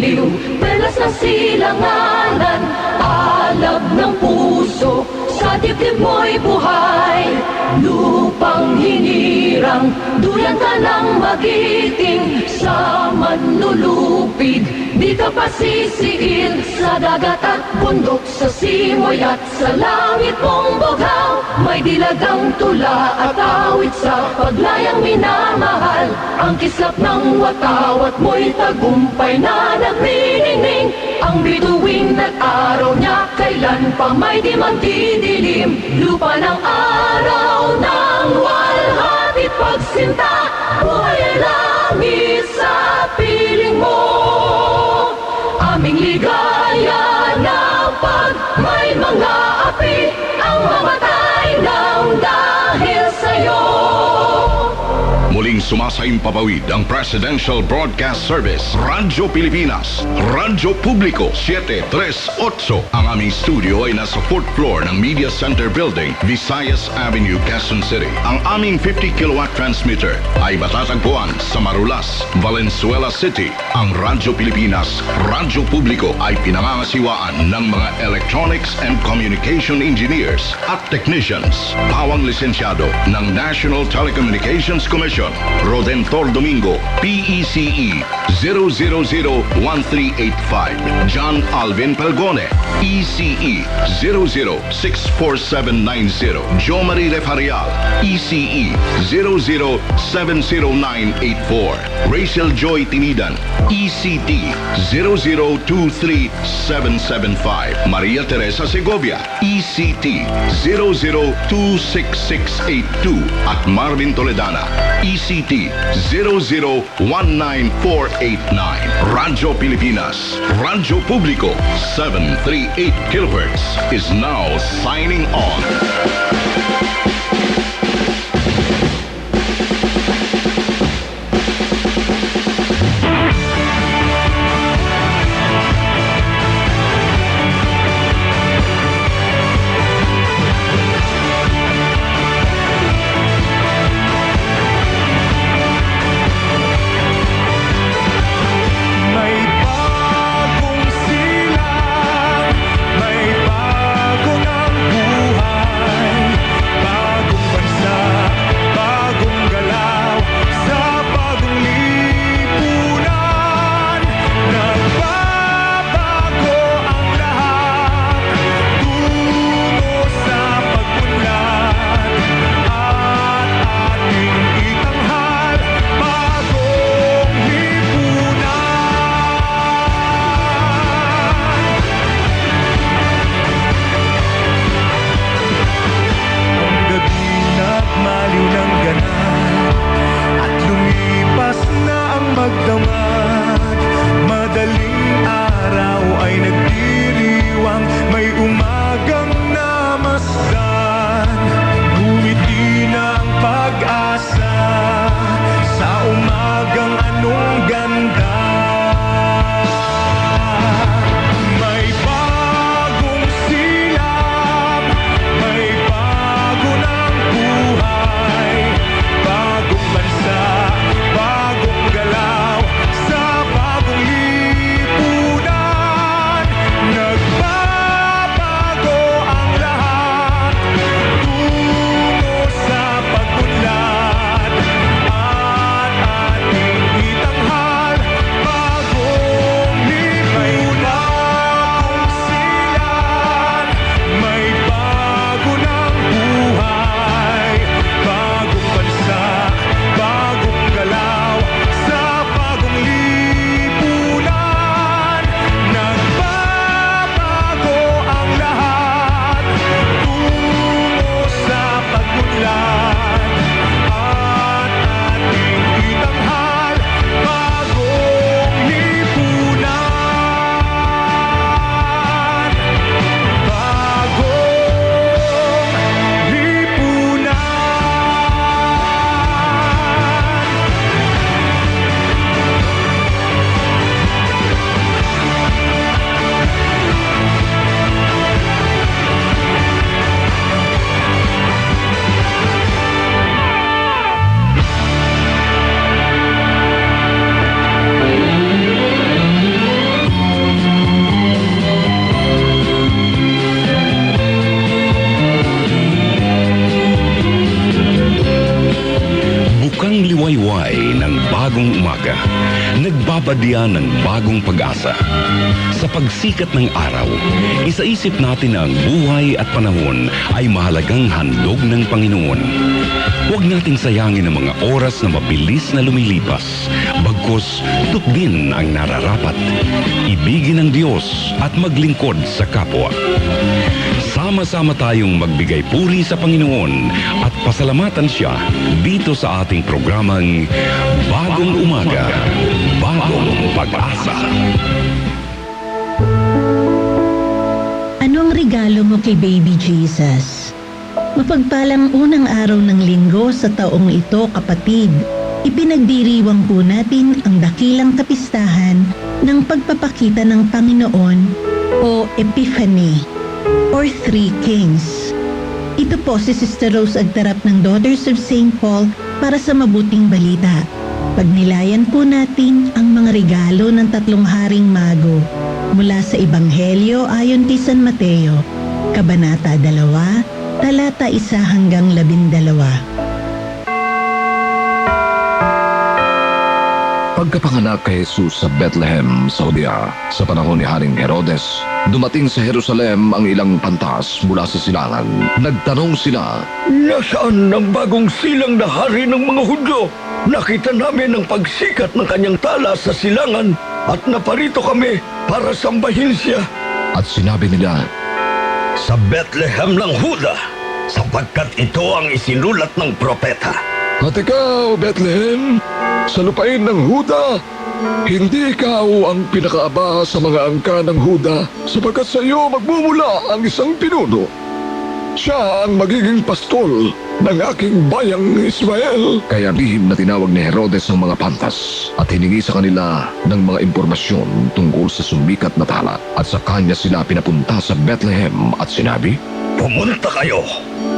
giliw, perlas ng silanganan, alab ng puso, sa dibdib mo'y buhay. Lupang hinirang, duyan ka ng magiting, sa manlulupig, di ka pasisiil. Sa dagat at bundok, sa simoy at sa langit mong bughaw, may dilagang tula at awit sa paglayang minamahal. Ang kislap ng watawat mo'y tagumpay na nagniningning, ang bituing nag-araw niya kailan pa may di magdidilim. Lupa ng araw ng walhatit pagsinta, buhay ay langit sa piling mo. Aming ligaya na pag may mga api, ang mamatay ng dahil sa'yo. Muling sumasaimpapawid ang Presidential Broadcast Service, Radyo Pilipinas, Radyo Publiko 738. Ang aming studio ay nasa 4th floor ng Media Center Building, Visayas Avenue, Quezon City. Ang aming 50 kilowatt transmitter ay matatagpuan sa Marulas, Valenzuela City. Ang Radyo Pilipinas, Radyo Publiko ay pinangangasiwaan ng mga electronics and communication engineers at technicians. Pawang lisensyado ng National Telecommunications Commission, Rodentor Domingo, PECE 0001385. John Alvin Pelgone, ECE 006470. Jo Marie Refarial, ECE 0070984. Rachel Joy Tinidan, ECT 0023775. Maria Teresa Segovia, ECT 0026682. At Marvin Toledana, ECT 0019489. Radyo Pilipinas, Radyo Publiko 738 kHz is now signing on. May bago ng buhay. badyan ng bagong pag-asa. Sa pagsikat ng araw, isaisip natin na ang buhay at panahon ay mahalagang handog ng Panginoon. Huwag nating sayangin ang mga oras na mabilis na lumilipas, bagkus tutgin ang nararapat, ibigin ang Diyos at maglingkod sa kapwa. Sama-sama tayong magbigay puri sa Panginoon at pasalamatan siya dito sa ating programang Bagong Umaga, Bagong Pag-asa. Ano ang regalo mo kay Baby Jesus? Mapagpalang unang araw ng linggo sa taong ito, kapatid. Ipinagdiriwang po natin ang dakilang kapistahan ng pagpapakita ng Panginoon o Epiphany or Three Kings. Ito po si Sister Rose Agtarap ng Daughters of St. Paul para sa mabuting balita. Pagnilayan po natin ang mga regalo ng tatlong haring mago mula sa Ebanghelyo ayon kay San Mateo, Kabanata 2, talata 1 hanggang 12. Pagkapanganak kay Jesus sa Bethlehem, Judea, sa panahon ni Haring Herodes, dumating sa Jerusalem ang ilang pantas mula sa silangan. Nagtanong sila, "Nasaan ang bagong silang na hari ng mga Hudyo? Nakita namin ang pagsikat ng kanyang tala sa silangan at naparito kami para sambahin siya." at sinabi nila, "Sa Bethlehem ng Huda, sapagkat ito ang isinulat ng propeta." "At ikaw, Bethlehem, sa lupain ng Huda, hindi ikaw ang pinakaaba sa mga angka ng Huda, sapagkat sa iyo magmumula ang isang pinuno. Siya ang magiging pastol ng aking bayang Israel." Kaya lihim na tinawag ni Herodes ang mga pantas at hiningi sa kanila ng mga impormasyon tungkol sa sumikat na tala. At sa kanya sila pinapunta sa Bethlehem at sinabi, "Pumunta kayo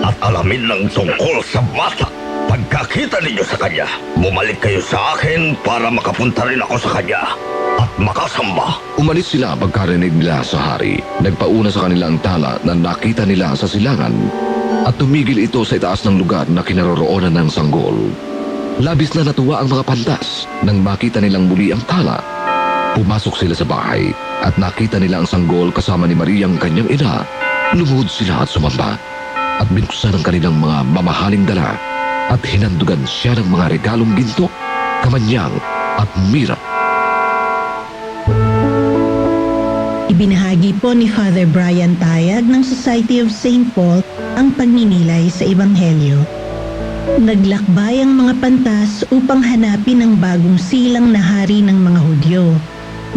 at alamin ng tungkol sa bata. Pagkakita ninyo sa kanya, bumalik kayo sa akin para makapunta rin ako sa kanya at makasamba." Umalis sila pagkarinig nila sa hari. Nagpauna sa kanila ang tala na nakita nila sa silangan at tumigil ito sa itaas ng lugar na kinaroroonan ng sanggol. Labis na natuwa ang mga pantas nang makita nilang muli ang tala. Pumasok sila sa bahay at nakita nila ang sanggol kasama ni Maria ang kanyang ina. Lumuhod sila at sumamba at binuksan ang kanilang mga mamahaling dala at hinandugan siya ng mga regalong ginto, kamanyang at mira. Ibinahagi po ni Father Brian Tayag ng Society of St. Paul ang pagninilay sa Ebanghelyo. Naglakbay ang mga pantas upang hanapin ang bagong silang na hari ng mga Hudyo.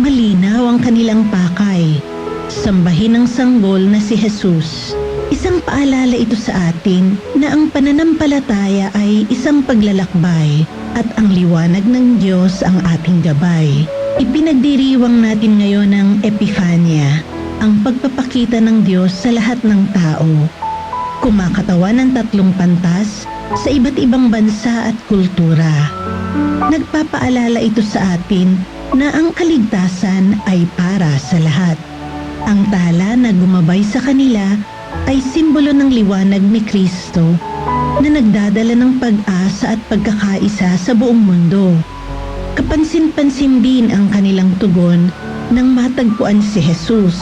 Malinaw ang kanilang pakay, sambahin ang sanggol na si Jesus. Isang paalala ito sa atin na ang pananampalataya ay isang paglalakbay at ang liwanag ng Diyos ang ating gabay. Ipinagdiriwang natin ngayon ang Epifania, ang pagpapakita ng Diyos sa lahat ng tao. Kumakatawan ng tatlong pantas sa iba't ibang bansa at kultura. Nagpapaalala ito sa atin na ang kaligtasan ay para sa lahat. Ang tala na gumabay sa kanila ay simbolo ng liwanag ni Kristo na nagdadala ng pag-asa at pagkakaisa sa buong mundo. Kapansin-pansin din ang kanilang tugon nang matagpuan si Jesus.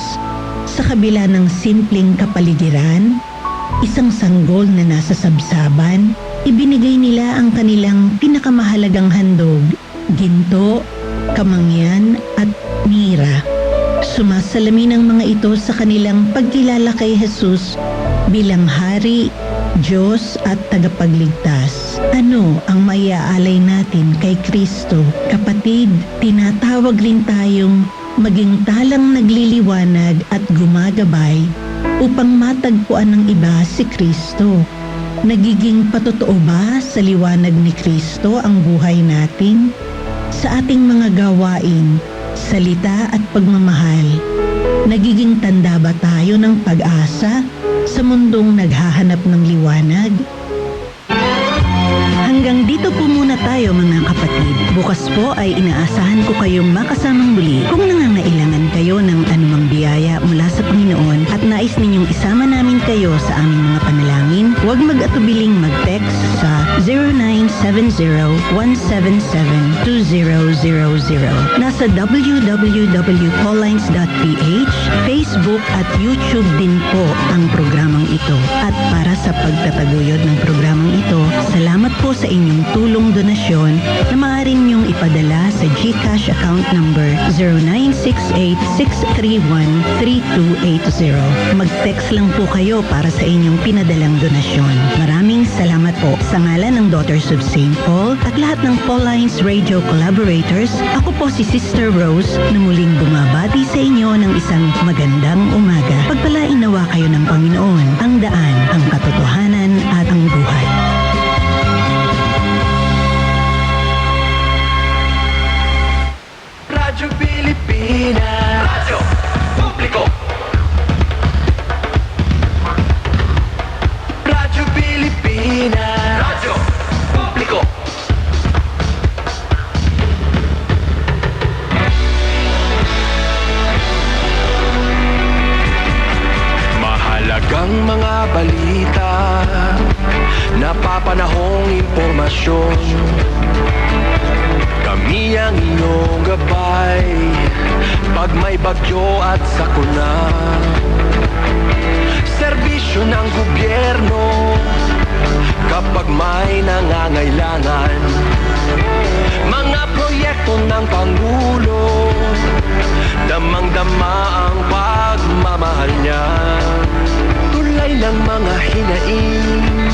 Sa kabila ng simpleng kapaligiran, isang sanggol na nasa sabsaban, ibinigay nila ang kanilang pinakamahalagang handog, ginto, kamangyan at mira. Sumasalamin ang mga ito sa kanilang pagkilala kay Jesus bilang Hari, Diyos at tagapagligtas. Ano ang maiaalay natin kay Kristo? Kapatid, tinatawag rin tayong maging talang nagliliwanag at gumagabay upang matagpuan ng iba si Kristo. Nagiging patotoo ba sa liwanag ni Kristo ang buhay natin? Sa ating mga gawain, salita at pagmamahal, nagiging tanda ba tayo ng pag-asa sa mundong naghahanap ng liwanag? Hanggang dito po muna tayo mga kapatid. Bukas po ay inaasahan ko kayong makasamang muli kung nangangailangan kayo ng anumang biyaya mula sa Panginoon at nais ninyong isama namin kayo sa aming mga panalangin. Huwag mag-atubiling mag-text sa 0970-177-2000. Nasa www.paullines.ph, Facebook at YouTube din po ang programang ito. At para sa pagtataguyod ng programang ito, salamat po sa inyong tulong donasyon na maaari niyong ipadala sa GCash account number 0968-631-3280. Mag-text lang po kayo para sa inyong pinadalang donasyon. Maraming salamat po. Sa ngalan ng Daughters of St. Paul at lahat ng Paullines Radio collaborators, ako po si Sister Rose na muling bumabati sa inyo ng isang magandang umaga. Pagpalain nawa kayo ng Panginoon, ang daan, ang katotohanan at ang buhay. Radyo Pilipinas, Radyo Publiko. Radyo Pilipinas, Radyo Publiko. Mahalagang mga balita, napapanahong impormasyon. Kami ang inyong gabay pag may bagyo at sakuna. Serbisyo ng gobyerno kapag may nangangailangan. Mga proyekto ng Pangulo, damang-dama ang pagmamahal niya. Tulay ng mga hinaing,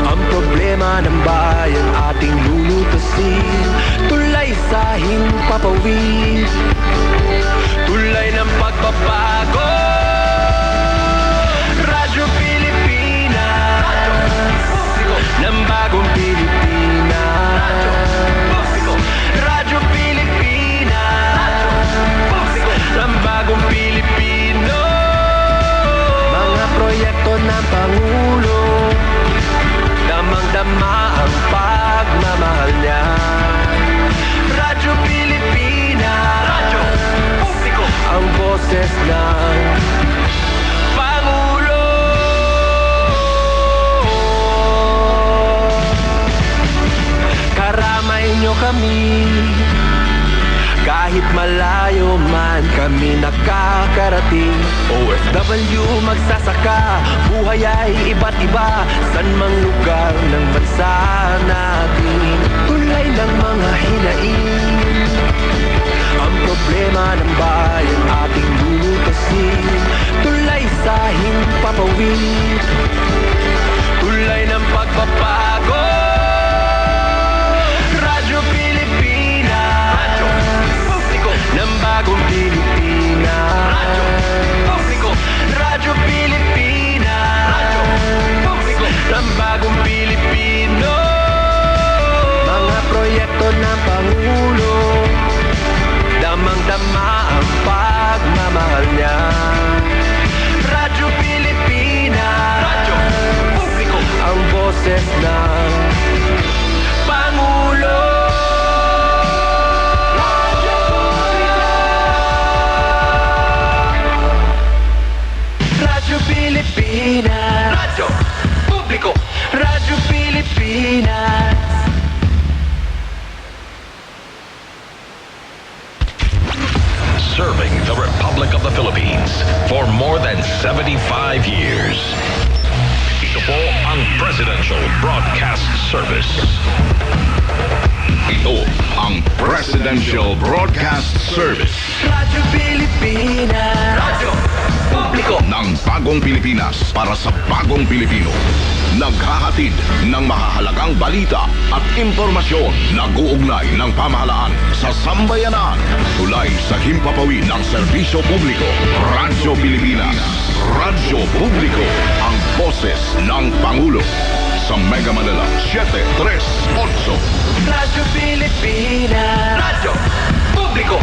ang problema ng bayan ating lulutasin. Tulay sa himpapawid, tulay ng pagbabago. Radyo Pilipinas, ng bagong Pilipinas. Radyo Pilipinas, ng bagong Pilipino. Mga proyekto ng Pangulo, damang-dama ang pagmamahal niya. Radyo Pilipinas, Radyo Publiko, ang boses ng Pangulo. Karamay niyo kami, kahit malayo man kami nakakarating. OFW magsasaka, buhay ay iba't iba, san mang lugar ng bansa natin. Tulay ng mga hinaing, ang problema ng bayan ating lulutasin. Tulay sa himpapawid, tulay ng pagbabago. Radyo Pilipinas, Radyo Publiko, ng bagong Pilipinas. Radyo Publiko, Radyo Pilipinas, Radyo Publiko, ng bagong Pilipino. Mga proyekto ng Pangulo, damang-dama ang pagmamahal niya. Radyo Pilipinas, Radyo Publiko, ang boses ng Pangulo. Radyo Pilipinas, Radyo Publiko, Radyo Pilipinas. Serving the Republic of the Philippines for more than 75 years. Ito po ang Presidential Broadcast Service. Ito ang Presidential Broadcast Service Radyo Pilipinas, Radyo Publiko, ng bagong Pilipinas para sa bagong Pilipino. Naghahatid ng mahahalagang balita at impormasyon. Nag-uugnay ng pamahalaan sa sambayanan. Tulay sa himpapawid ng serbisyo publiko. Radyo Pilipinas, Radyo Publiko, ang boses ng Pangulo. Sa Mega Manila, 738. Radyo Pilipinas, Radyo Publiko,